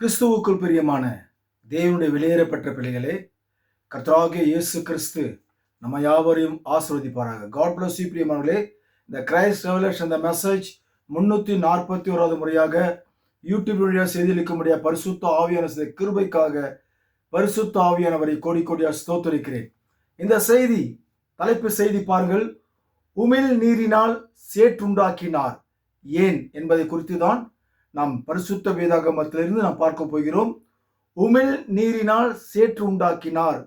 கிறிஸ்துவுக்குள் பிரியமான தேவனுடைய வெளியேறப்பட்ட பிள்ளைகளே, கர்த்தராகிய இயேசு கிறிஸ்து நம்ம யாவரையும் ஆசீர்வதிப்பாராக. காட் பிளஸ் யூ பிரியமானவர்களே. இந்த கிரைஸ்ட் ரெவலேஷன் த மெசேஜ் 341வது முறையாக யூடியூப் வழியாக செய்தியளிக்க முடியாத பரிசுத்த ஆவியான கிருபைக்காக பரிசுத்த ஆவியானவரை கோடி கோடியாக ஸ்தோத்தரிக்கிறேன். இந்த செய்தி தலைப்பு செய்தி பாருங்கள். உமிழ் நீரினால் சேற்றுண்டாக்கினார் ஏன் என்பதை குறித்து தான் நாம் பரிசுத்த வேதாகமத்திலிருந்து நாம் பார்க்க போகிறோம். உமிழ் நீரினால் சேற்று உண்டாக்கினார்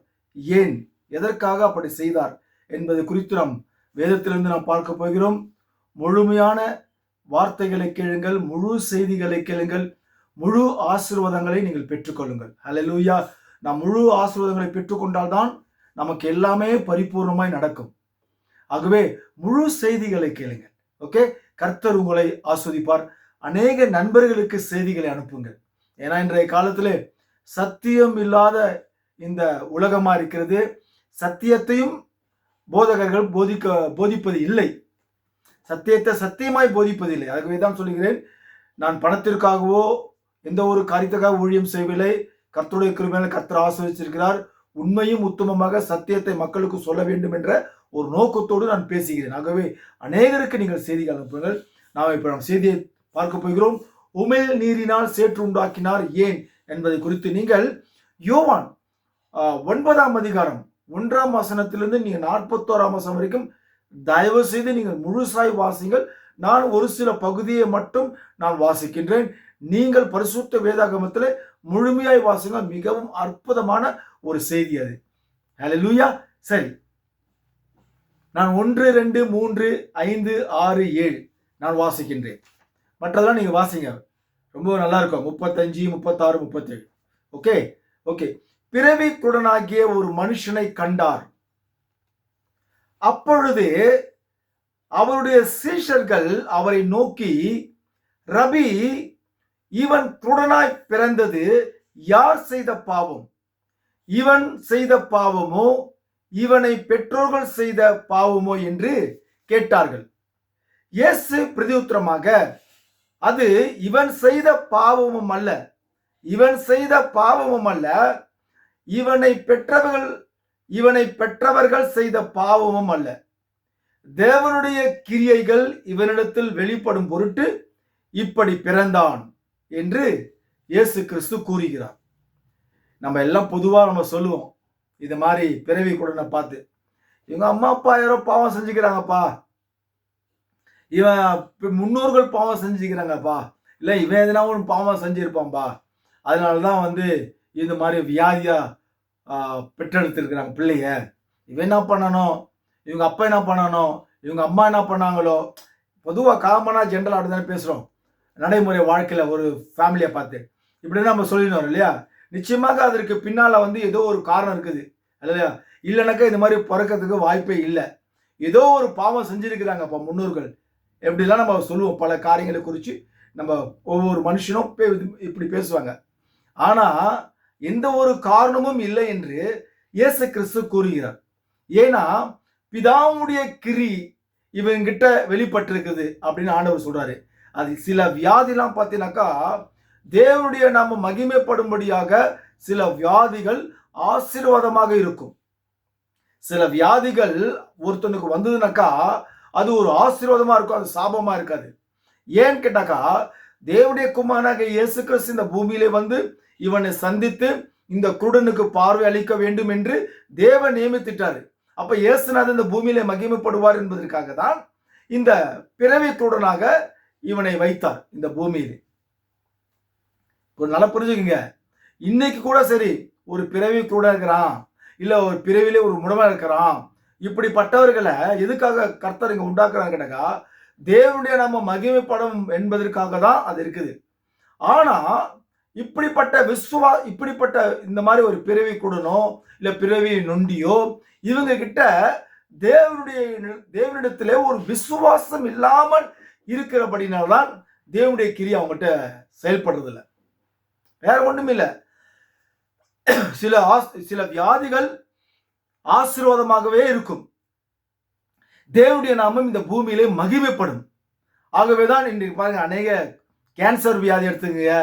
ஏன், எதற்காக அப்படி செய்தார் என்பது குறித்து நாம் வேதத்திலிருந்து நாம் பார்க்க போகிறோம். முழுமையான வார்த்தைகளை கேளுங்கள், முழு செய்திகளை கேளுங்கள், முழு ஆசீர்வாதங்களை நீங்கள் பெற்றுக்கொள்ளுங்கள். ஹல்லேலூயா. நாம் முழு ஆசீர்வாதங்களை பெற்றுக்கொண்டால்தான் நமக்கு எல்லாமே பரிபூர்ணமாய் நடக்கும். ஆகவே முழு செய்திகளை கேளுங்கள். ஓகே, கர்த்தர் உங்களை ஆஸ்வதிப்பார். அநேக நண்பர்களுக்கு செய்திகளை அனுப்புங்கள். ஏன்னா இன்றைய காலத்திலே சத்தியம் இல்லாத இந்த உலகமா இருக்கிறது. சத்தியத்தையும் போதகர்கள் போதிப்பது இல்லை, சத்தியத்தை சத்தியமாய் போதிப்பது இல்லை. ஆகவே தான் சொல்லுகிறேன், நான் பணத்திற்காகவோ எந்த ஒரு காரியத்துக்காக ஊழியம் செய்யவில்லை. கர்த்தருடைய கிருபையால் கர்த்தர் ஆசீர்வதிச்சிருக்கிறார். உண்மையும் உத்தமமாக சத்தியத்தை மக்களுக்கு சொல்ல வேண்டும் என்ற ஒரு நோக்கத்தோடு நான் பேசுகிறேன். ஆகவே அநேகருக்கு நீங்கள் செய்திகள் அனுப்புங்கள். நாம் செய்தியை பார்க்க போகிறோம். உமிழ் நீரினால் சேற்று உண்டாக்கினார் ஏன் என்பதை குறித்து நீங்கள் யோவான் 9ஆம் அதிகாரம் 1ஆம் வசனத்திலிருந்து நீங்கள் 41ஆம் வசனம் வரைக்கும் தயவு செய்து நீங்கள் முழுசாய் வாசிங்கள். நான் ஒரு சில பகுதியை மட்டும் நான் வாசிக்கின்றேன். நீங்கள் பரிசுத்த வேதாகமத்தில் முழுமையாய் வாசிங்க. மிகவும் அற்புதமான ஒரு செய்தி அது. ஹல்லேலூயா. சரி, நான் 1, 2, 3, 5, 6, 7 நான் வாசிக்கின்றேன். மற்றதெல்லாம் நீங்க வாசிங்க, ரொம்ப நல்லா இருக்கும். 35, 36, 37. Okay okay. பிறவி குருடனாகிய ஒரு மனுஷனை கண்டார். அப்பொழுது அவருடைய சீஷர்கள் அவரை நோக்கி, ரபி, இவன் குருடனாய் பிறந்தது யார் செய்த பாவம்? இவன் செய்த பாவமோ இவனை பெற்றோர்கள் செய்த பாவமோ என்று கேட்டார்கள். இயேசு பிரதியுத்தரமாக, அது இவன் செய்த பாவமும் அல்ல, இவன் செய்த பாவமும் அல்ல, இவனை பெற்றவர்கள் செய்த பாவமும் அல்ல. தேவனுடைய கிரியைகள் இவனிடத்தில் வெளிப்படும் பொருட்டு இப்படி பிறந்தான் என்று இயேசு கிறிஸ்து கூறுகிறார். நம்ம எல்லாம் பொதுவா நம்ம சொல்லுவோம், இது மாதிரி பிறவி குருடனை பார்த்து, இவங்க அம்மா அப்பா யாரோ பாவம் செஞ்சுக்கிறாங்கப்பா, இவன் முன்னோர்கள் பாவம் செஞ்சுக்கிறாங்கப்பா, இல்லை இவன் எதனா ஒன்று பாவம் செஞ்சிருப்பான்பா, அதனாலதான் இந்த மாதிரி வியாதியா பெற்றெடுத்திருக்கிறாங்க பிள்ளைய. இவன் என்ன பண்ணணும், இவங்க அப்பா என்ன பண்ணணும், இவங்க அம்மா என்ன பண்ணாங்களோ. பொதுவாக காமனா ஜென்ரல் அப்படிதானே பேசுறோம் நடைமுறை வாழ்க்கையில. ஒரு ஃபேமிலியை பார்த்து இப்படி நம்ம சொல்லிடணும் இல்லையா? நிச்சயமாக அதற்கு பின்னால ஏதோ ஒரு காரணம் இருக்குது இல்லையா? இல்லைனாக்கா இந்த மாதிரி பிறக்கிறதுக்கு வாய்ப்பே இல்லை. ஏதோ ஒரு பாவம் செஞ்சிருக்கிறாங்கப்பா முன்னோர்கள். எப்படிலாம் நம்ம சொல்லுவோம், பல காரியங்களை குறித்து நம்ம ஒவ்வொரு மனுஷனும் இப்படி பேசுவாங்க. ஆனா எந்த ஒரு காரணமும் இல்லை என்று இயேசு கிறிஸ்து கூறுகிறார். ஏன்னா பிதாவுடைய கிரி இவங்கிட்ட வெளிப்பட்டிருக்குது அப்படின்னு ஆண்டவர் சொல்றாரு. அது சில வியாதிலாம் பார்த்தீங்கன்னாக்கா தேவனுடைய நாம மகிமைப்படும்படியாக சில வியாதிகள் ஆசீர்வாதமாக இருக்கும். சில வியாதிகள் ஒருத்தனுக்கு வந்ததுனாக்கா அது ஒரு ஆசீர்வாதமா இருக்கும், அது சாபமா இருக்காது. ஏன்னு கேட்டாக்கா, தேவனுடைய குமாரனாக இயேசு கிறிஸ்து இந்த பூமியிலே இவனை சந்தித்து இந்த குருடனுக்கு பார்வை அளிக்க வேண்டும் என்று தேவன் நியமித்திட்டாரு. அப்ப இயேசுநாதர் இந்த பூமியிலே மகிமைப்படுவார் என்பதற்காக தான் இந்த பிறவி குருடனாக இவனை வைத்தார் இந்த பூமியிலே. ஒரு நல்லா புரிஞ்சுக்குங்க. இன்னைக்கு கூட சரி, ஒரு பிறவி குருடன் இருக்கிறான், இல்ல ஒரு பிறவிலே ஒரு முடவன் இருக்கிறான், இப்படிப்பட்டவர்களை எதுக்காக கர்த்தர் இங்க உண்டாக்குறாங்க கேட்டாக்கா, தேவனுடைய நாம மகிமைப்படும் என்பதற்காக தான் அது இருக்குது. ஆனா இப்படிப்பட்ட இந்த மாதிரி ஒரு பிறவி குடனோ இல்ல பிறவி நொண்டியோ இவங்க கிட்ட தேவனிடத்திலே ஒரு விசுவாசம் இல்லாமல் இருக்கிறபடினால்தான் தேவனுடைய கிரியை அவங்ககிட்ட செயல்படுறது இல்லை, வேற ஒண்ணும் இல்லை. சில வியாதிகள் ஆசீர்வாதமாகவே இருக்கும். தேவனுடைய நாமம் இந்த பூமியிலே மகிமைப்படும். ஆகவேதான் இன்றைக்கு பாருங்க, அநேக கேன்சர் வியாதி எடுத்துங்க,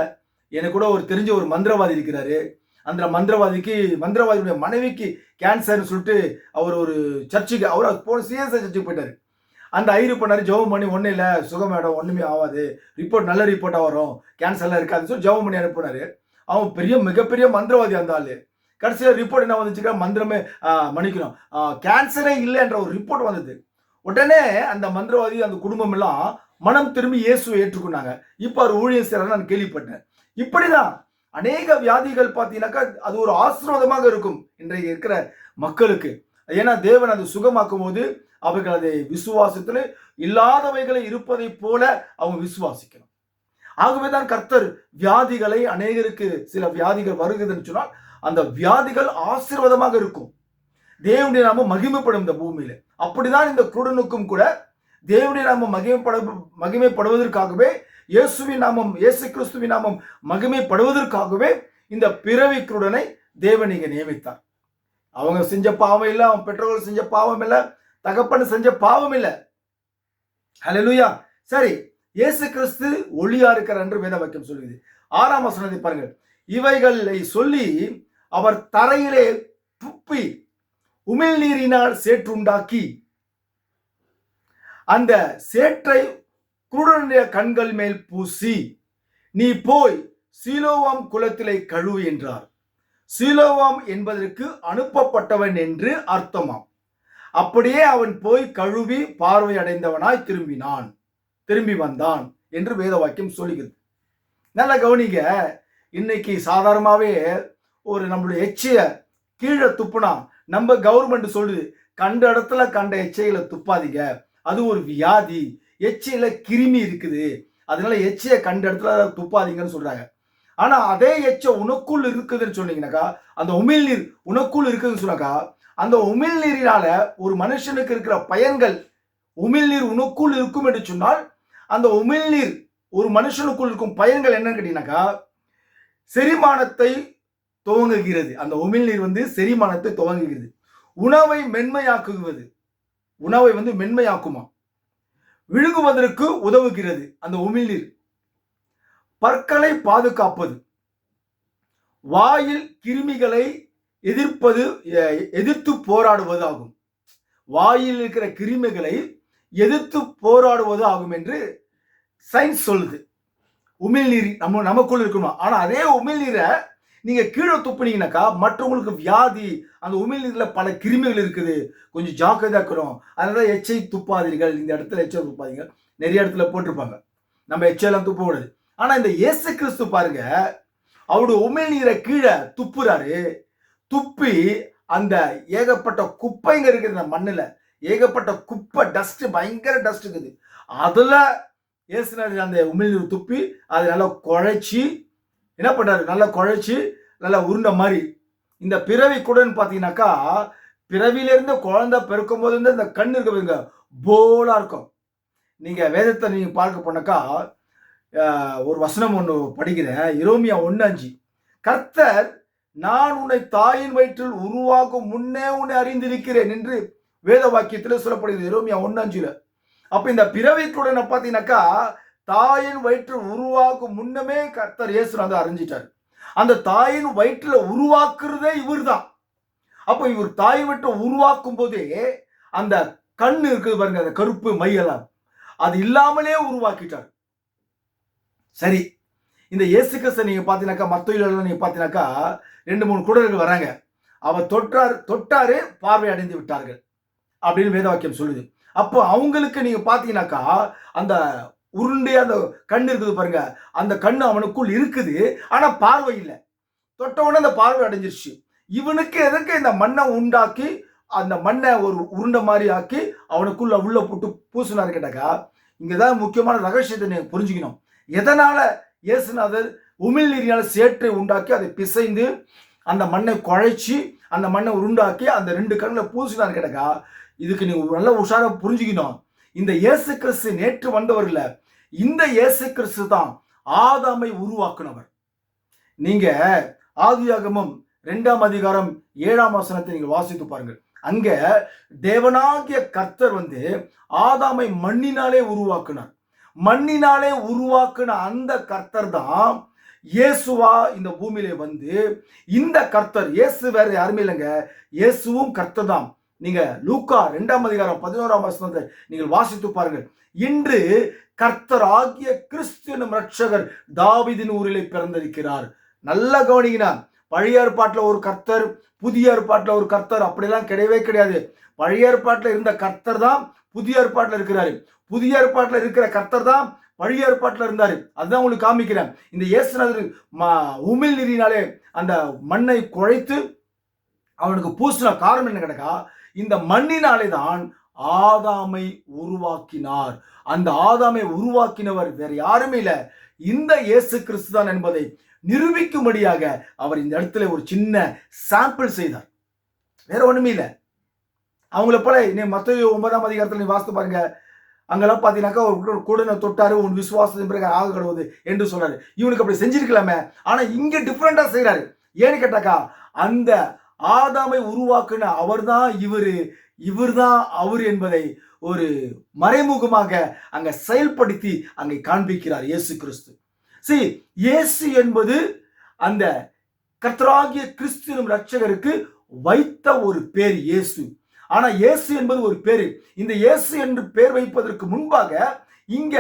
எனக்கு கூட ஒரு தெரிஞ்ச ஒரு மந்திரவாதி இருக்கிறாரு. அந்த மந்திரவாதியுடைய மனைவிக்கு கேன்சர்னு சொல்லிட்டு அவர் ஒரு சர்ச்சுக்கு அவர் போன சிஎஸ்ஐ சர்ச்சுக்கு போயிட்டாரு. அந்த ஐயரு பண்ணாரு, ஜெபம் பண்ணி ஒன்றும் இல்லை சுகம் மேடம், ஒன்றுமே ஆகாது, ரிப்போர்ட் நல்ல ரிப்போர்ட்டாக வரும், கேன்சர்லாம் இருக்காதுன்னு சொல்லி ஜெபம் பண்ணி அனுப்புனாரு. அவன் மிகப்பெரிய மந்திரவாதி அந்த ஆளு. கடைசியில் ரிப்போர்ட் என்ன வந்துச்சுக்கா, மந்திரமே மன்னிக்கணும், கேன்சரே இல்லைன்ற ஒரு ரிப்போர்ட் வந்தது. உடனே அந்த மந்திரவாதி அந்த குடும்பம் எல்லாம் மனம் திரும்பி இயேசுவை ஏற்றுக்கொண்டாங்க. இப்போ அவர் ஊழியம் செய்யறாருன்னு நான் கேள்விப்பட்டேன். இப்படிதான் அநேக வியாதிகள் பார்த்தீங்கன்னாக்கா அது ஒரு ஆசீர்வாதமாக இருக்கும் இன்றைக்கு இருக்கிற மக்களுக்கு. ஏன்னா தேவன் அதை சுகமாக்கும் போது அவர்கள் அதை விசுவாசத்தில் இல்லாதவைகளை இருப்பதை போல அவங்க விசுவாசிக்கணும். ஆகவேதான் கர்த்தர் வியாதிகளை, அநேகருக்கு சில வியாதிகள் வருகிறதுன்னு சொன்னால் அந்த வியாதிகள் ஆசீர்வாதமாக இருக்கும். தேவனுடைய நாமம் மகிமைப்படும் இந்த பூமியில. அப்படிதான் இந்த குருடனுக்கும் கூட தேவனுடைய நாமம் மகிமைப்படுவதற்காகவே, இயேசுவின் நாமம், இயேசு கிறிஸ்துவின் நாமம் மகிமைப்படுவதற்காகவே இந்த பிறவி குருடனை தேவன் இங்க நியமித்தார். அவங்க செஞ்ச பாவம் இல்லை, அவன் பெற்றோர்கள் செஞ்ச பாவம் இல்லை, தகப்பன் செஞ்ச பாவம் இல்லை. ஹல்லேலூயா. சரி, இயேசு கிறிஸ்து ஒளியா இருக்கிறார் என்று வேத வாக்கியம் சொல்லுது. 6ஆம் வசனத்தை பாருங்கள். இவைகளை சொல்லி அவர் தரையிலே துப்பி உமிழ்நீரினால் சேற்றுண்டாக்கி அந்த சேற்றை குருடனுடைய கண்கள் மேல் பூசி, நீ போய் சீலோவாம் குளத்திலே கழுவு என்றார். சீலோவாம் என்பதற்கு அனுப்பப்பட்டவன் என்று அர்த்தமாம். அப்படியே அவன் போய் கழுவி பார்வை அடைந்தவனாய் திரும்பி வந்தான் என்று வேத வாக்கியம் சொல்லுகிறது. நல்ல கவனிங்க. இன்னைக்கு சாதாரணமாவே ஒரு நம்மளுடைய எச்சைய கீழே துப்புனா நம்ம கவர்மெண்ட் சொல்லுது, கண்ட இடத்துல கண்ட எச்சைகளை துப்பாதீங்க, அது ஒரு வியாதி, எச்சையில கிருமி இருக்குது, அதனால எச்சைய கண்ட இடத்துல துப்பாதீங்கன்னு சொல்றாங்க. ஆனா அதே எச்சை உனக்குள் இருக்குதுன்னு சொன்னீங்கன்னாக்கா, அந்த உமிழ்நீர் உனக்குள் இருக்குதுன்னு சொன்னாக்கா, அந்த உமிழ்நீரினால ஒரு மனுஷனுக்கு இருக்கிற பயன்கள், உமிழ்நீர் உனக்குள் இருக்கும் என்று சொன்னால் அந்த உமிழ்நீர் ஒரு மனுஷனுக்குள் இருக்கும் பயன்கள் என்னன்னு கேட்டீங்கன்னாக்கா, செரிமானத்தை துவங்குகிறது. அந்த உமிழ்நீர் செரிமானத்தை துவங்குகிறது. உணவை மென்மையாக்குவது, உணவை மென்மையாக்குமா, விழுங்குவதற்கு உதவுகிறது அந்த உமிழ்நீர். பற்களை பாதுகாப்பது, வாயில் கிருமிகளை எதிர்த்து போராடுவது ஆகும். வாயில் இருக்கிற கிருமிகளை எதிர்த்து போராடுவது ஆகும் என்று சயின்ஸ் சொல்லுது. உமிழ்நீர் நமக்குள்ள இருக்கணும். ஆனா அதே உமிழ்நீரை நீங்க கீழே துப்புனீங்கன்னாக்கா மற்றவங்களுக்கு வியாதி, அந்த உமிழ்நீர்ல பல கிருமிகள் இருக்குது, கொஞ்சம் ஜாக்கிரதையா இருக்கணும். அதனால எச்சை துப்பாதீர்கள், இந்த இடத்துல எச்சை துப்பாதீங்க, நிறைய இடத்துல போட்டிருப்பாங்க, நம்ம எச்சையெல்லாம் துப்ப கூடாது. ஆனா இந்த இயேசு கிறிஸ்து பாருங்க, அவருடைய உமிழ்நீரை கீழே துப்புறாரு. துப்பி அந்த ஏகப்பட்ட குப்பைங்க இருக்குது, இந்த மண்ணுல ஏகப்பட்ட குப்பை, டஸ்ட், பயங்கர டஸ்ட் இருக்குது, அதுல இயேசுநாதர் அந்த உமிழ்நீர் துப்பி அதை நல்லா குழைச்சி என்ன பண்றாரு, நல்லா குழைச்சி நல்லா உருண்ட மாதிரி. இந்த பிறவி குடன் பார்த்தீங்கன்னாக்கா, பிறவியிலிருந்து குழந்தை பிறக்கும் போது இந்த கண் இருக்க போலா இருக்கும். நீங்க வேதத்தை நீங்க பார்க்க போனாக்கா, ஒரு வசனம் ஒன்று படிக்கிறேன், எரேமியா 1:5. கர்த்தர் நான் உன்னை தாயின் வயிற்றில் உருவாக்கும் முன்னே உன்னை அறிந்திருக்கிறேன் என்று வேத வாக்கியத்தில் சொல்லப்படுகிறது, எரேமியா 1:5. அப்ப இந்த பிறவிக்குடனை பார்த்தீங்கன்னாக்கா, தாயின் வயிற்றில் உருவாக்கும் முன்னமே கர்த்தர் இயேசுநாதர் அறிஞ்சிட்டார். அந்த தாயின் வயிற்றில் உருவாக்குறதே இவர் தான். அப்ப இவர் தாய் வயிற்றை உருவாக்கும் போதே அந்த கண் இருக்குது பாருங்க, அந்த கருப்பு மையெல்லாம் அது இல்லாமலே உருவாக்கிட்டார். சரி, இந்த இயேசு கிறிஸ்து நீங்க பாத்தீங்கன்னாக்கா, மத்தேயுல நீங்க பாத்தீங்கன்னாக்கா 2-3 குருடர்கள் வராங்க. அவர் தொட்டாரு, பார்வை அடைந்து விட்டார்கள் அப்படின்னு வேத வாக்கியம் சொல்லுது. அப்போ அவங்களுக்கு நீங்க பாத்தீங்கன்னாக்கா, அந்த உருண்டையா அந்த கண் இருக்குது பாருங்க, அந்த கண் அவனுக்குள் இருக்குது, ஆனா பார்வை இல்லை. தொட்ட உடனே அந்த பார்வை அடைஞ்சிருச்சு. இவனுக்கு எதற்கு இந்த மண்ணை உண்டாக்கி அந்த மண்ணை ஒரு உருண்டை மாதிரி ஆக்கி அவனுக்குள்ள உள்ள போட்டு பூசினாரு கேட்டாக்கா, இங்கதான் முக்கியமான ரகசியத்தை நீங்க புரிஞ்சுக்கணும். எதனால இயேசுநாதர் உமிழ்நீரினால சேற்றை உண்டாக்கி அதை பிசைந்து அந்த மண்ணை குழைச்சி அந்த மண்ணை உருண்டாக்கி அந்த 2 கண்ணில் பூசினார் கேட்டாக்கா, இதுக்கு நீங்க நல்ல உஷாரா புரிஞ்சுக்கணும். இந்த இயேசு கிறிஸ்து நேற்று வந்தவர் இல்ல, இந்த இயேசு கிறிஸ்து தான் ஆதாமை உருவாக்குனவர். நீங்க ஆதியாகமம் 2ஆம் அதிகாரம் 7ஆம் வசனத்தை நீங்க வாசித்து பாருங்கள். அங்க தேவனாகிய கர்த்தர் ஆதாமை மண்ணினாலே உருவாக்குனார். மண்ணினாலே உருவாக்குன அந்த கர்த்தர் தான் இயேசுவா இந்த பூமியிலே வந்து இந்த கர்த்தர், இயேசு வேற யாருமே இல்லைங்க, இயேசுவும் கர்த்தர் தான். நீங்க லூக்கா 2:11 நீங்கள் வாசித்து பாருங்கள். இன்று கர்த்தர் ஆகிய கிறிஸ்து எனும் ரட்சகர் தாவீதின் ஊரிலே பிறந்திருக்கிறார். நல்லா கவனிக்கிறார். பழைய ஏற்பாட்டுல ஒரு கர்த்தர், புதிய ஏற்பாட்டுல ஒரு கர்த்தர், அப்படிலாம் கிடையவே கிடையாது. பழைய ஏற்பாட்டுல இருந்த கர்த்தர் தான் புதிய ஏற்பாட்டுல இருக்கிறாரு. புதிய ஏற்பாட்டுல இருக்கிற கர்த்தர் தான் பழைய ஏற்பாட்டுல இருந்தாரு. அதுதான் உங்களுக்கு காமிக்கிறேன். இந்த இயேசுநாதர் உமிழ் நீரினாலே அந்த மண்ணை குழைத்து அவனுக்கு பூசின காரணம் என்ன கிடக்கா, இந்த மண்ணினாலே தான் ஆதாமை உருவாக்கினார். அந்த ஆதாமை உருவாக்கினவர் வேற யாருமே இல்ல, இந்த இயேசு கிறிஸ்து தான் என்பதை நிரூபிக்கும்படியாக அவர் இந்த இடத்துல ஒரு சின்ன சாம்பிள் செய்தார். வேற ஒண்ணுமே இல்ல. அவங்கள போல மத்தேயு 9 நீ வாசித்து பாருங்க. அங்கெல்லாம் பாத்தீங்கன்னாக்கா ஒரு கூட தொட்டாரு, உன் விசுவாசத்தின் பிறகு ஆக கடவுது என்று சொல்றாரு. இவனுக்கு அப்படி செஞ்சிருக்கலாமே, ஆனா இங்க டிஃபரெண்டா செய்யறாரு. ஏன்னு கேட்டாக்கா, அந்த ஆதாமை உருவாக்குன அவர்தான் இவர்தான் அவர் என்பதை ஒரு மறைமுகமாக அங்க செயல்படுத்தி அங்கே காண்பிக்கிறார் இயேசு கிறிஸ்து. இயேசு என்பது அந்த கர்த்தராகிய கிறிஸ்து ரட்சகருக்கு வைத்த ஒரு பேர் இயேசு. ஆனா இயேசு என்பது ஒரு பேரு. இந்த இயேசு என்று பேர் வைப்பதற்கு முன்பாக இங்க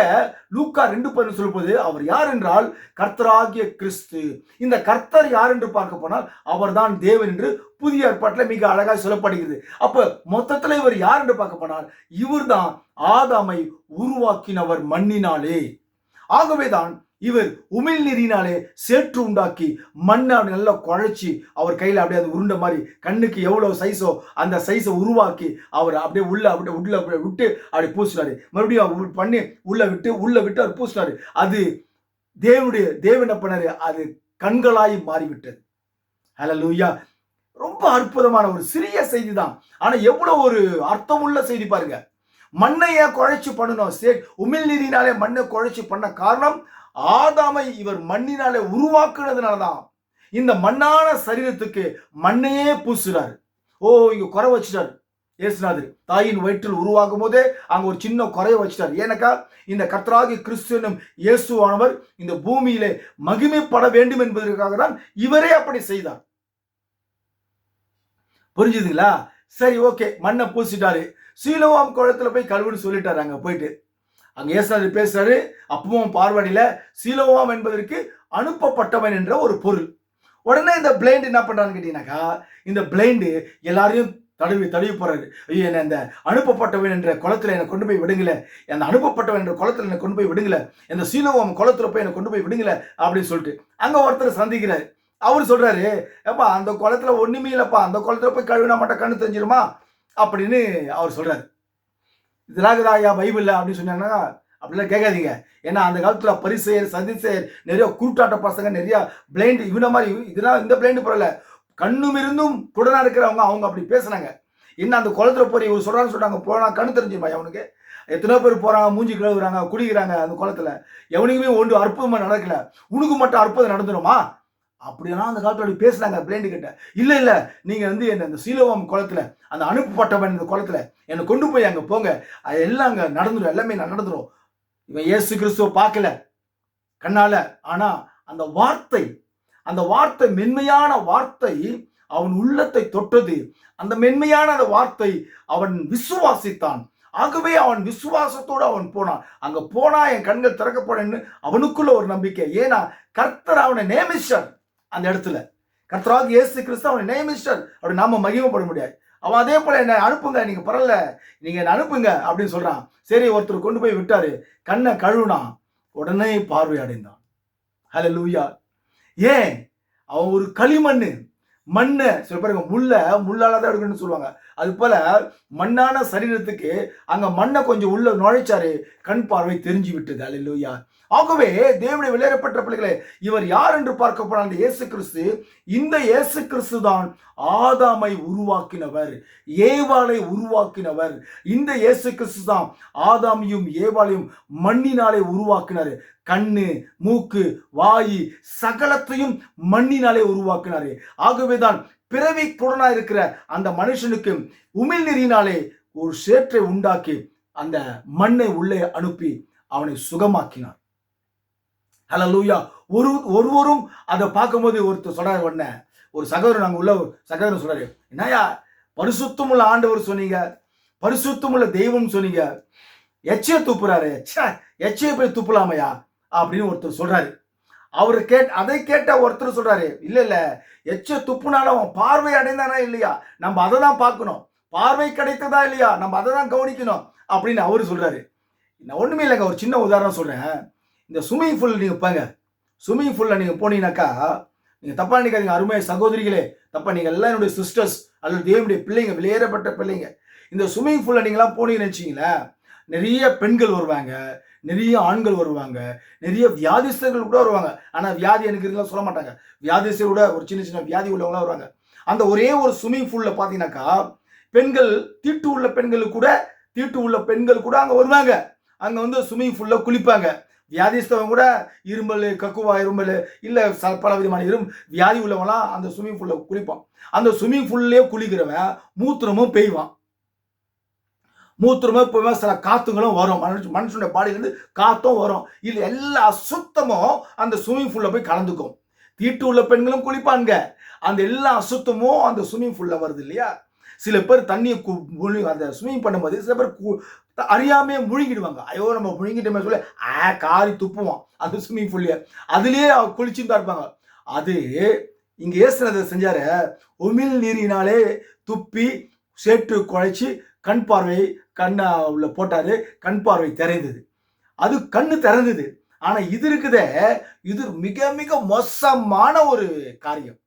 லூக்கா 2:10 சொல்லும்போது அவர் யார் என்றால் கர்த்தராகிய கிறிஸ்து. இந்த கர்த்தர் யார் என்று பார்க்க போனால் அவர்தான் தேவன் என்று புதிய ஏற்பாட்டில் மிக அழகாக சொல்லப்படுகிறது. அப்ப மொத்தத்தில் இவர் யார் என்று பார்க்க போனால் இவர்தான் ஆதாமை உருவாக்கினவர் மண்ணினாலே. ஆகவேதான் இவர் உமிழ் நீரினாலே சேற்று உண்டாக்கி மண்ணை நல்லா குழைச்சி அவர் கையில அப்படியே அது உருண்டை மாதிரி கண்ணுக்கு எவ்வளவு சைஸோ அந்த சைஸை உருவாக்கி அவர் அப்படியே உள்ள விட்டு அப்படி பூசினாரு. மறுபடியும் பண்ணி உள்ள விட்டு அவர் பூசினாரு. அது தேவன் பண்ணாரு, அது கண்களாய் மாறிவிட்டது. ஹல்லேலூயா. ரொம்ப அற்புதமான ஒரு சிறிய செய்தி தான், ஆனா எவ்வளவு ஒரு அர்த்தமுள்ள செய்தி பாருங்க. மண்ணைய குழைச்சி பண்ணணும், உமிழ் நீரினாலே மண்ணை குழைச்சி பண்ண காரணம் ஆதாமை இவர் மண்ணினாலே உருவாக்குனதுனாலதான். இந்த மண்ணான சரீரத்துக்கு மண்ணையே பூசுறாரு. இங்க குறை வச்சுட்டாரு இயேசுநாதர். தாயின் வயிற்றில் உருவாகும் போதே அங்க ஒரு சின்ன குறைய வச்சுட்டார். ஏனக்கா, இந்த கர்த்தராகிய கிறிஸ்து என்னும் இயேசுவானவர் இந்த பூமியிலே மகிமைப்பட வேண்டும் என்பதற்காக தான் இவரே அப்படி செய்தார். புரிஞ்சுதுங்களா? சரி, ஓகே, மண்ணை பூசிட்டாரு. சீலோவாம் குளத்துல போய் கழுவுன்னு சொல்லிட்டாரு. அங்க போயிட்டு அங்க இயேசுநாதர் பேசுறாரு. அப்பவும் பார்வடியில சீலோவாம் என்பதற்கு அனுப்பப்பட்டவன் என்ற ஒரு பொருள். உடனே இந்த பிளைண்ட் என்ன பண்றான்னு கேட்டீங்கன்னாக்கா, இந்த பிளைண்டு எல்லாரையும் தடவி போறாரு. ஐயோ, என்ன இந்த அனுப்பப்பட்டவன் என்ற குளத்துல என்னை கொண்டு போய் விடுங்கல, அந்த அனுப்பப்பட்டவன் என்ற குளத்துல என்னை கொண்டு போய் விடுங்கல, இந்த சீலோவாம் குளத்துல போய் என்னை கொண்டு போய் விடுங்கல அப்படின்னு சொல்லிட்டு அங்க ஒருத்தர் சந்திக்கிறாரு. அவர் சொல்றாரு, ஏப்பா அந்த குளத்துல ஒண்ணுமே இல்லப்பா, அந்த குளத்துல போய் கழுவினா மட்டும் கண்ணு தெரிஞ்சிருமா அப்படின்னு அவர் சொல்றாரு. இதெல்லாம் ஐயா பைபிள் அப்படின்னு சொன்னாங்கன்னா அப்படிலாம் கேட்காதீங்க. ஏன்னா அந்த காலத்துல பரிசெயர், சதிசெயர், நிறைய கூட்டாட்ட பசங்க, நிறைய பிளைண்ட் இவன மாதிரி, இதெல்லாம் இந்த பிளைண்ட் பரவாயில்ல, கண்ணும் இருந்தும் குடனா இருக்கிறவங்க அவங்க அப்படி பேசுனாங்க. என்ன அந்த குளத்துல போய் இவர் சொல்றான்னு சொல்றாங்க, போனா கண்ணு தெரிஞ்சுமா அவனுக்கு? எத்தனையோ பேர் போறாங்க, மூஞ்சி கழுவுறாங்க, குடிக்கிறாங்க அந்த குளத்துல, எவனுக்குமே ஒன்று அற்புதமா நடக்கல, உனக்கு மட்டும் அற்புதம் நடந்துருமா அப்படின்னா அந்த காலத்துல அப்படி பேசுறாங்க பிளைண்டு கிட்ட. இல்ல நீங்க என்ன இந்த சீலோவாம் குளத்துல, அந்த அனுப்பப்பட்டவன் இந்த குளத்துல என்னை கொண்டு போய் அங்க போங்க, அது எல்லாம் அங்க நடந்துடும், எல்லாமே நடந்துடும். இவன் இயேசு கிறிஸ்துவ பார்க்கல கண்ணால, ஆனா அந்த வார்த்தை மென்மையான வார்த்தை அவன் உள்ளத்தை தொட்டது. அந்த மென்மையான அந்த வார்த்தை அவன் விசுவாசித்தான். ஆகவே அவன் விசுவாசத்தோடு அவன் போனான். அங்க போனா என் கண்கள் திறக்கப்படும் அவனுக்குள்ள ஒரு நம்பிக்கை. ஏன்னா கர்த்தர் அவனை நியமிச்சார். அந்த இடத்துல கர்த்தராகிய இயேசு கிறிஸ்து அவனை நியமிச்சார். அப்படி நாம மகிமைப்பட முடியாது. அவன் அதே போல என்ன அனுப்புங்க, நீங்க பரவாயில்ல, நீங்க என்ன அனுப்புங்க அப்படின்னு சொல்றான். சரி, ஒருத்தர் கொண்டு போய் விட்டாரு, கண்ணை கழுவுனா, உடனே பார்வை அடைந்தான். ஹல்லேலூயா. ஏன்? அவன் ஒரு களிமண்ணு, மண்ணு சில பேருங்க முள்ளாலதான் எடுக்கணும்னு சொல்லுவாங்க. அது போல மண்ணான சரீரத்துக்கு அங்க மண்ணை கொஞ்சம் உள்ள நுழைச்சாரு, கண் பார்வை தெரிஞ்சு விட்டது. ஹல்லேலூயா. ஆகவே தேவனுடைய வெளியேறப்பட்ட பிள்ளைகளே, இவர் யார் என்று பார்க்க போனால் இயேசு கிறிஸ்து. இந்த இயேசு கிறிஸ்து தான் ஆதாமை உருவாக்கினவர், ஏவாளை உருவாக்கினவர். இந்த இயேசு கிறிஸ்து தான் ஆதாமையும் ஏவாளையும் மண்ணினாலே உருவாக்கினாரு. கண்ணு, மூக்கு, வாயு சகலத்தையும் மண்ணினாலே உருவாக்கினாரு. ஆகவேதான் பிறவி குடனா இருக்கிற அந்த மனுஷனுக்கு உமிழ் நீரினாலே ஒரு சேற்றை உண்டாக்கி அந்த மண்ணை உள்ளே அனுப்பி அவனை சுகமாக்கினார். ஹல்லேலூயா. ஒருவரும் அதை பார்க்கும்போது ஒருத்தர் சொல்றாரு, உடனே ஒரு சகோதரர், நாங்கள் உள்ள சகோதரர் சொல்றாரு, என்னையா பரிசுத்தமுள்ள ஆண்டவர் சொன்னீங்க, பரிசுத்தமுள்ள தெய்வம் சொன்னீங்க, எச்சையை துப்புறாரு, எச்சையை போய் துப்பலாமையா அப்படின்னு ஒருத்தர் சொல்றாரு. அவரு அதை கேட்ட ஒருத்தர் சொல்றாரு, இல்ல இல்ல, எச்ச துப்புனாலும் அவன் பார்வை அடைந்தானா இல்லையா, நம்ம அதை தான் பார்க்கணும், பார்வை கிடைத்ததா இல்லையா நம்ம அதை தான் கவனிக்கணும் அப்படின்னு அவரு சொல்றாரு. நான் ஒண்ணுமே இல்லைங்க, ஒரு சின்ன உதாரணம் சொல்றேன். இந்த ஸ்விம்மிங் பூல் நீங்க பாங்க, ஸ்விம்மிங் பூல்ல நீங்க போனீங்கன்னாக்கா, நீங்க தப்பா நினைக்காதீங்க அருமை சகோதரிகளே, தப்பா, நீங்க எல்லாம் என்னுடைய சிஸ்டர்ஸ் அல்லது தேவனுடைய பிள்ளைங்க, வெளியேறப்பட்ட பிள்ளைங்க. இந்த ஸ்விம்மிங் பூல்ல நீங்களாம் போனீங்கன்னு வச்சீங்களேன், நிறைய பெண்கள் வருவாங்க, நிறைய ஆண்கள் வருவாங்க, நிறைய வியாதிஸ்தர்கள் கூட வருவாங்க. ஆனா வியாதி எனக்கு இதெல்லாம் சொல்ல மாட்டாங்க, வியாதிஸ்தர் கூட ஒரு சின்ன சின்ன வியாதி உள்ளவங்களாம் வருவாங்க. அந்த ஒரே ஒரு ஸ்விம்மிங் பூல்ல பாத்தீங்கன்னாக்கா, பெண்கள் தீட்டு உள்ள பெண்கள் கூட அங்க வருவாங்க. அங்க வந்து ஸ்விம்மிங் பூல்ல குளிப்பாங்க. வியாதிஸ்தவங்க கூட இருமல், கக்குவா இருமல், இல்ல பல விதமான வியாதி உள்ளவங்களாம் அந்த ஸ்விம்மிங் பூல்ல குளிப்பான். அந்த ஸ்விம்மிங் பூல்லே குளிக்கிறவன் மூத்திரமும் பெய்வான், மூத்திரமும் சில காத்துங்களும் வரும், மனுஷனுடைய பாடியிலிருந்து காத்தும் வரும். இல்ல எல்லா அசுத்தமும் அந்த ஸ்விம்மிங் பூல்ல போய் கலந்துக்கும். தீட்டு உள்ள பெண்களும் குளிப்பாங்க, அந்த எல்லா அசுத்தமும் அந்த ஸ்விம்மிங் பூல்ல வருது இல்லையா. சில பேர் தண்ணியை அந்த ஸ்விம்மிங் பண்ணும்போது சில பேர் அறியாமே முழுங்கிடுவாங்க. ஐயோ நம்ம முழுங்கிட்டோமே சொல்ல காரி துப்புவான் அந்த ஸ்விம்மிங் பூல்ல, அதுலயே குளிச்சுட்டு தான் இருப்பாங்க. அது இங்க இயேசு செஞ்சாரு, உமிழ் நீரினாலே துப்பி சேற்று குழைச்சி கண் பார்வை உள்ள போட்டாரு, கண் பார்வை திறந்தது. அது கண்ணு திறந்தது. ஆனா இது இருக்குதே, இது மிக மிக மோசமான ஒரு காரியம்.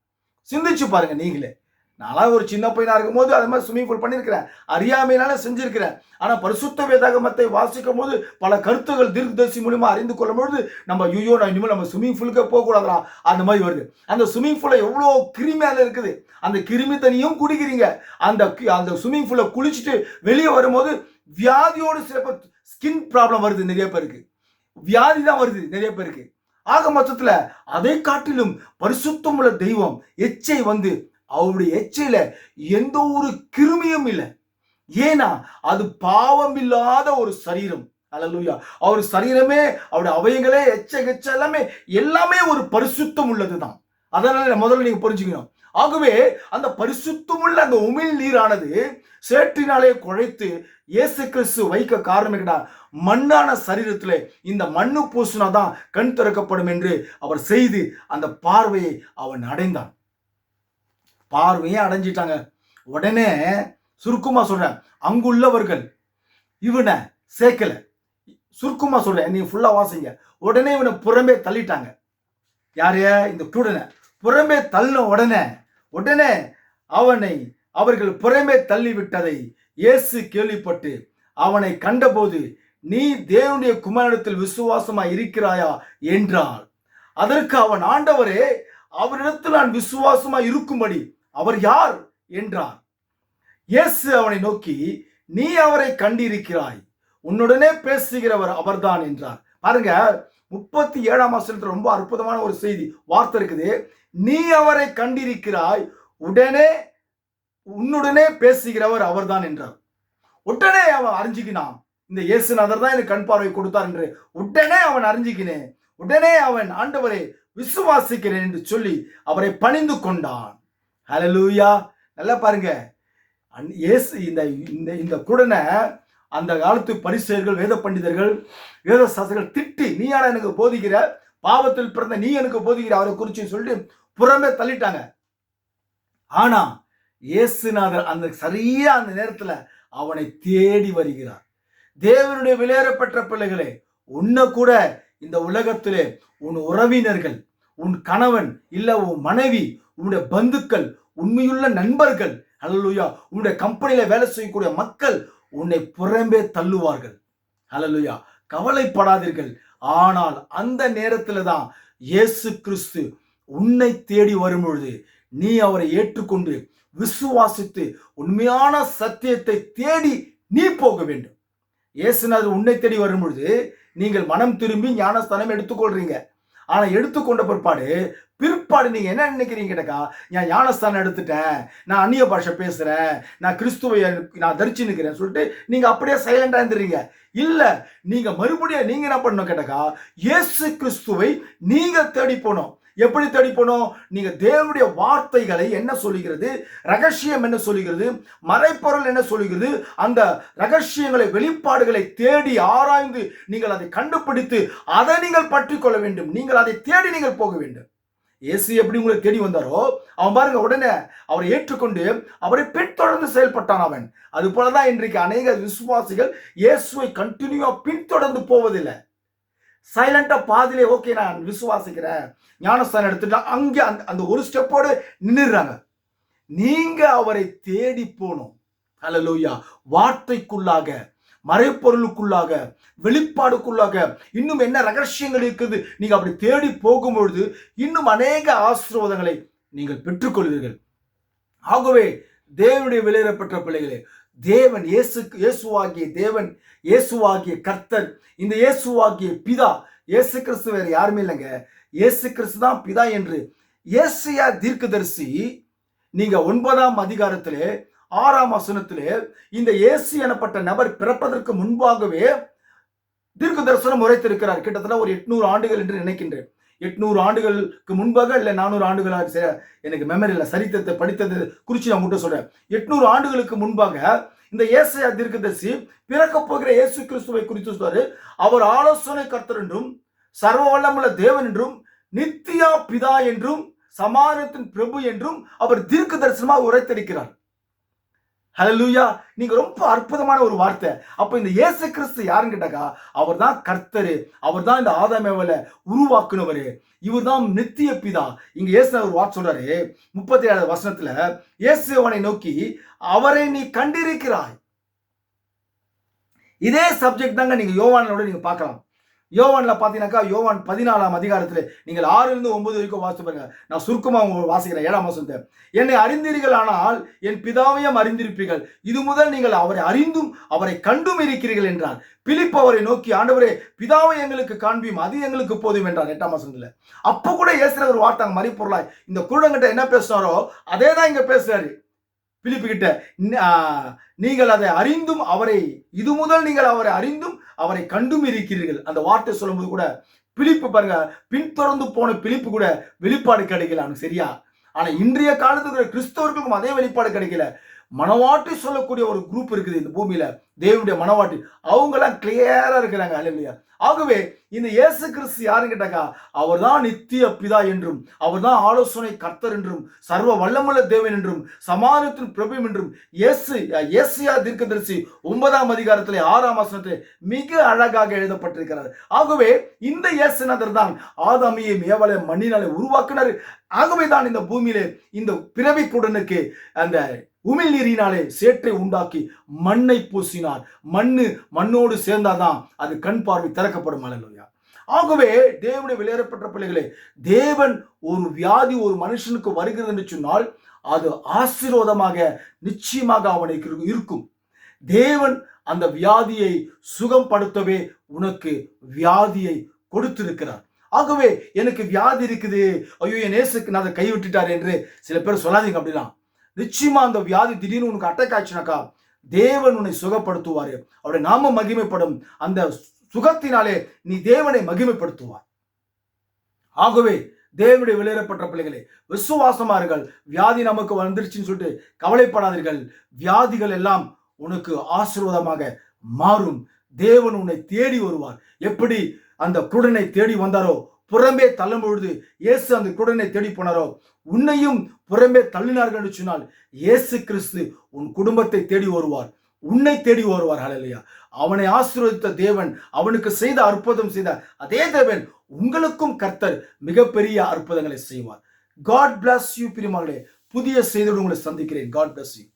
சிந்திச்சு பாருங்க நீங்களே. நான் ஒரு சின்ன பையனா இருக்கும் போது அது மாதிரி ஸ்விம்மிங் பூல் பண்ணியிருக்கிறேன், அறியாமையினால செஞ்சிருக்கிறேன். ஆனா பரிசுத்த வேதாகமத்தை வாசிக்கும் போது பல கருத்துகள் தீர்க்கதரிசி மூலமா அறிந்து கொள்ளும் பொழுது நம்ம ஐயோ நான் இனிமேல் நம்ம ஸ்விம்மிங் பூலுக்கே போக கூடாதா அந்த மாதிரி வருது. அந்த ஸ்விம்மிங் பூல்ல எவ்வளோ கிருமியால இருக்குது, அந்த கிருமி தண்ணியும் குடிக்கிறீங்க. அந்த ஸ்விம்மிங் பூல்ல குளிச்சுட்டு வெளியே வரும்போது வியாதியோடு சில பேர் ஸ்கின் ப்ராப்ளம் வருது, நிறைய பேருக்கு வியாதி தான் வருது நிறைய பேருக்கு. ஆக மொத்தத்துல அதை காட்டிலும் பரிசுத்தம் உள்ள தெய்வம் எச்சை வந்து அவருடைய எச்சையில எந்த ஒரு கிருமியும் இல்லை. ஏன்னா அது பாவம் இல்லாத ஒரு சரீரம். அல்லேலூயா. அவர் சரீரமே, அவருடைய அவயங்களே, எச்ச எல்லாமே ஒரு பரிசுத்தம் உள்ளதுதான். அதனால முதல்ல நீங்க புரிஞ்சுக்கணும். ஆகவே அந்த பரிசுத்தமுள்ள அந்த உமிழ் நீரானது சேற்றினாலே குழைத்து இயேசு கிறிஸ்து வைக்க காரணம் என்ன, மண்ணான சரீரத்திலே இந்த மண்ணு பூசினாதான் கண் திறக்கப்படும் என்று அவர் செய்து அந்த பார்வையை அவன் அடைந்தான். பார்வையே அடைஞ்சிட்டாங்க. உடனே சுருக்கமா சொல்றேன், அங்குள்ளவர்கள் இவனை சேர்க்கல. சுருக்கமா சொல்றேன், நீ ஃபுல்லா வாசிங்க. உடனே இவனை புறம்பே தள்ளிட்டாங்க. யாரைய? இந்த குருடனை புறம்பே தள்ளின உடனே அவர்கள் புறம்பே தள்ளிவிட்டதை இயேசு கேள்விப்பட்டு அவனை கண்டபோது, நீ தேவனுடைய குமாரனிடத்தில் விசுவாசமா இருக்கிறாயா என்றார். அதற்கு அவன், ஆண்டவரே, அவரிடத்தில் நான் விசுவாசமா இருக்கும்படி அவர் யார் என்றார். இயேசு அவனை நோக்கி, நீ அவரை கண்டிருக்கிறாய், உன்னுடனே பேசுகிறவர் அவர்தான் என்றார். பாருங்க, 37ஆம் வசனத்துல ரொம்ப அற்புதமான ஒரு செய்தி வார்த்தை இருக்குது. நீ அவரை கண்டிருக்கிறாய், உன்னுடனே பேசுகிறவர் அவர்தான் என்றார். உடனே அவன் அறிஞ்சிக்கினான், இந்த இயேசுநாதர் தான் எனக்கு கண் பார்வை கொடுத்தார் என்று. உடனே அவன் அறிஞ்சிக்கினேன். உடனே அவன், ஆண்டவரை விசுவாசிக்கிறேன் என்று சொல்லி அவரை பணிந்து கொண்டான். ஹல்லேலூயா. நல்லா பாருங்க, இயேசு இந்த குருடனை அந்த காலத்து பரிசேயர்கள், வேத பண்டிதர்கள், வேத சாஸ்திரிகள் திட்டி, நீ யாரா எனக்கு போதிக்கிற, பாவத்தில் பிறந்த நீ எனக்கு போதிக்கிற அவரை குறிச்சு சொல்லிட்டு புறமே தள்ளிட்டாங்க. ஆனா இயேசுநாதர் அந்த சரியா அந்த நேரத்துல அவனை தேடி வருகிறார். தேவனுடைய விலையேறப்பட்ட பிள்ளைகளே, உன்னை கூட இந்த உலகத்திலே உன் உறவினர்கள், உன் கணவன், இல்ல உன் மனைவி, உன்னுடைய பந்துக்கள், உண்மையுள்ள நண்பர்கள், ஹல்லேலூயா, உன்னுடைய கம்பெனியில வேலை செய்யக்கூடிய மக்கள் உன்னை புறம்பே தள்ளுவார்கள். ஹல்லேலூயா. கவலைப்படாதீர்கள். ஆனால் அந்த நேரத்துல தான் இயேசு கிறிஸ்து உன்னை தேடி வரும் பொழுது நீ அவரை ஏற்றுக்கொண்டு விசுவாசித்து உண்மையான சத்தியத்தை தேடி நீ போக வேண்டும். இயேசுநாதர் உன்னை தேடி வரும் பொழுது நீங்கள் மனம் திரும்பி ஞானஸ்தானம் எடுத்துக்கொள்றீங்க. ஆனா எடுத்துக்கொண்ட பிற்பாடு வெளிப்பாடு. நீங்க என்ன நினைக்கிறீங்க கேட்டக்கா, நான் ஞானஸ்தானம் எடுத்துட்டேன், நான் அந்நிய பாஷை பேசுறேன், நான் கிறிஸ்துவை நான் தரிச்சு நிற்கிறேன் சொல்லிட்டு நீங்க அப்படியே சைலண்டா இருந்துறீங்க. இல்ல, நீங்க மறுபடியும் நீங்க என்ன பண்ணணும் கேட்டக்கா, இயேசு கிறிஸ்துவை நீங்க தேடி போனோம். எப்படி தேடி போனோம்? நீங்க தேவனுடைய வார்த்தைகளை என்ன சொல்லுகிறது, ரகசியம் என்ன சொல்லுகிறது, மறைப்பொருள் என்ன சொல்லுகிறது, அந்த ரகசியங்களை வெளிப்பாடுகளை தேடி ஆராய்ந்து நீங்கள் அதை கண்டுபிடித்து அதை நீங்கள் பற்றி கொள்ள வேண்டும். நீங்கள் அதை தேடி நீங்கள் போக வேண்டும். இயேசு எப்படி உங்களை தேடி வந்தாரோ, அவன் பாருங்க உடனே அவரை ஏற்றுக்கொண்டு அவரை பின்தொடர்ந்து செயல்பட்டான் அவன். அது போலதான் இன்றைக்கு அநேக விசுவாசிகள் இயேசுவை கண்டினியூவா பின்தொடர்ந்து போவதில்லை. சைலண்டா பாதிலே ஓகே நான் விசுவாசிக்கிறேன், ஞானஸ்தானம் எடுத்துட்டா அங்கே அந்த ஒரு ஸ்டெப்போடு நின்றுறாங்க. நீங்க அவரை தேடி போகணும். ஹல்லேலூயா. வார்த்தைக்குள்ளாக, மறைப்பொருளுக்குள்ளாக, வெளிப்பாடுக்குள்ளாக இன்னும் என்ன ரகசியங்கள் இருக்குது, நீங்க அப்படி தேடி போகும்பொழுது இன்னும் அநேக ஆசீர்வாதங்களை நீங்கள் பெற்றுக்கொள்வீர்கள். ஆகவே தேவனுடைய வெளியேறப்பட்ட பிள்ளைகளே, தேவன் இயேசுவாகிய தேவன், இயேசுவாகிய கர்த்தர், இந்த இயேசுவாகிய பிதா, இயேசு கிறிஸ்து வேற யாருமே இல்லைங்க, இயேசு கிறிஸ்து தான் பிதா என்று ஏசாயா தீர்க்கதரிசி நீங்க 9ஆம் அதிகாரத்திலே 6ஆம் வசனத்திலே இந்த இயேசு எனப்பட்ட நபர் பிறப்பதற்கு முன்பாகவே தீர்க்க தரிசனம் உரைத்திருக்கிறார். கிட்டத்தட்ட ஒரு 800 ஆண்டுகள் என்று நினைக்கின்றேன். 800 ஆண்டுகளுக்கு முன்பாக இல்லை 400 ஆண்டுகளாக, எனக்கு மெமரி இல்லை, சரித்திரத்தை படித்தது குறித்து நான் உங்கள்கிட்ட சொல்றேன். 800 ஆண்டுகளுக்கு முன்பாக இந்த ஏசாயா தீர்க்கதரிசி பிறக்க போகிற இயேசு கிறிஸ்துவை குறித்து சொல்றாரு. அவர் ஆலோசனை கர்த்தர் என்றும், சர்வ வல்லமுள்ள தேவன் என்றும், நித்திய பிதா என்றும், சமாதானத்தின் பிரபு என்றும் அவர் தீர்க்க தரிசனமாக உரைத்திருக்கிறார். ஹல்லேலூயா. நீங்க ரொம்ப அற்புதமான ஒரு வார்த்தை. அப்ப இந்த இயேசு கிறிஸ்து யாருன்னு கேட்டாக்கா, அவர் தான் கர்த்தரு, அவர் தான் இந்த ஆதாமேவல உருவாக்குனவரு, இவர் தான் நித்திய பிதா. இங்க இயேசு ஒரு வார்த்தை சொல்றாரு 37 வசனத்துல, இயேசு அவனை நோக்கி அவரை நீ கண்டிருக்கிறாய். இதே சப்ஜெக்ட் தாங்க நீங்க யோவானோட நீங்க பார்க்கலாம். யோவான்ல பாத்தீங்கன்னாக்கா, யோவான் 14ஆம் அதிகாரத்தில் நீங்கள் 6 to 9 வரைக்கும் வாசித்து பாருங்க. நான் சுருக்கமா உங்களுக்கு வாசிக்கிறேன். 7ஆம் வசனத்தை, என்னை அறிந்தீர்கள், ஆனால் என் பிதாவையும் அறிந்திருப்பீர்கள். இது முதல் நீங்கள் அவரை அறிந்தும் அவரை கண்டும் இருக்கிறீர்கள் என்றார். பிலிப்பு அவரை நோக்கி, ஆண்டவரே, பிதாவை எங்களுக்கு காண்பியும், அது எங்களுக்கு போதும் என்றார். 8ஆம் வசனத்துல. அப்ப கூட இயேசு ஒரு வார்த்தை மறிப்பொருளாய் இந்த குருடங்கிட்ட என்ன பேசுறாரோ அதே தான் இங்க பேசுறாரு பிலிப்பு கிட்ட. நீங்கள் அதை அறிந்தும் அவரை, இது முதல் நீங்கள் அவரை அறிந்தும் அவரை கண்டும் இருக்கிறீர்கள். அந்த வார்த்தை சொல்லும்போது கூட பிலிப்பு பாருங்க, பின்தொடர்ந்து போன பிலிப்பு கூட வெளிப்பாடு கிடைக்கல அவனுக்கு சரியா. ஆனா இன்றைய காலத்துக்கு கிறிஸ்தவர்களுக்கும் அதே வெளிப்பாடு கிடைக்கல. மனவாட்டி சொல்லக்கூடிய ஒரு குரூப் இருக்குது இந்த பூமியில, தேவனுடைய மனவாட்டி, அவங்க எல்லாம் கிளியரா இருக்கிறாங்க. அல்லேலூயா. ஆகவே இந்த இயேசு கிறிஸ்து யாருன்னு கேட்டாக்கா, அவர் தான் நித்திய பிதா என்றும், அவர் தான் ஆலோசனை கர்த்தர் என்றும், சர்வ வல்லமுள்ள தேவன் என்றும், சமாதானத்தின் பிரபு என்றும் ஏசாயா தீர்க்கதரிசி 9ஆம் அதிகாரத்திலே 6ஆம் வசனத்திலே மிக அழகாக எழுதப்பட்டிருக்கிறார். ஆகவே இந்த இயேசுநாதர் தான் ஆதாமையும் ஏவாளையும் மண்ணினாலே உருவாக்கினார். ஆகவே தான் இந்த பூமியிலே இந்த பிறவி குடனுக்கு அந்த உமிழ் நீரினாலே சேற்றை உண்டாக்கி மண்ணை பூசினார். மண்ணோடு சேர்ந்தாதான் அது கண் பார்வை திறக்கப்படும். அல்லேலூயா. ஆகவே தேவனுடைய வெளியேறப்பட்ட பிள்ளைகளே, தேவன் ஒரு வியாதி ஒரு மனுஷனுக்கு வருகிறது என்று சொன்னால் அது ஆசீர்வாதமாக நிச்சயமாக அவனுக்கு இருக்கும். தேவன் அந்த வியாதியை சுகப்படுத்தவே உனக்கு வியாதியை கொடுத்திருக்கிறார். ஆகவே எனக்கு வியாதி இருக்குது, ஐயோ என் இயேசுக்கு நான் அதை கைவிட்டுட்டார் என்று சில பேர் சொல்லாதீங்க. அப்படிலாம் நிச்சயமா அந்த வியாதி திடீர்னு உனக்கு அட்டாக் ஆச்சுனாக்கா தேவன் உன்னை சுகப்படுத்துவார். அவருடைய நாம மகிமைப்படும். அந்த சுகத்தினாலே நீ தேவனை மகிமைப்படுத்துவார். ஆகவே தேவனுடைய வெளியேறப்பட்ட பிள்ளைகளே, விசுவாசமார்கள். வியாதி நமக்கு வந்துருச்சுன்னு சொல்லிட்டு கவலைப்படாதீர்கள். வியாதிகள் எல்லாம் உனக்கு ஆசீர்வாதமாக மாறும். தேவன் உன்னை தேடி வருவார். எப்படி அந்த குருடனை தேடி வந்தாரோ, புறம்பே தள்ளும் பொழுது இயேசு அந்த குருடனை தேடி போனாரோ, உன்னையும் புறம்பே தள்ளினார்கள் என்று சொன்னால் இயேசு கிறிஸ்து உன் குடும்பத்தை தேடி வருவார், உன்னை தேடி வருவார். ஹல்லேலூயா. அவனை ஆசீர்வதித்த தேவன், அவனுக்கு செய்த அற்புதம் செய்த அதே தேவன் உங்களுக்கும் கர்த்தர் மிகப்பெரிய அற்புதங்களை செய்வார். God bless you பிரியமானவர்களே. புதிய செய்தியோடு உங்களை சந்திக்கிறேன். God bless you.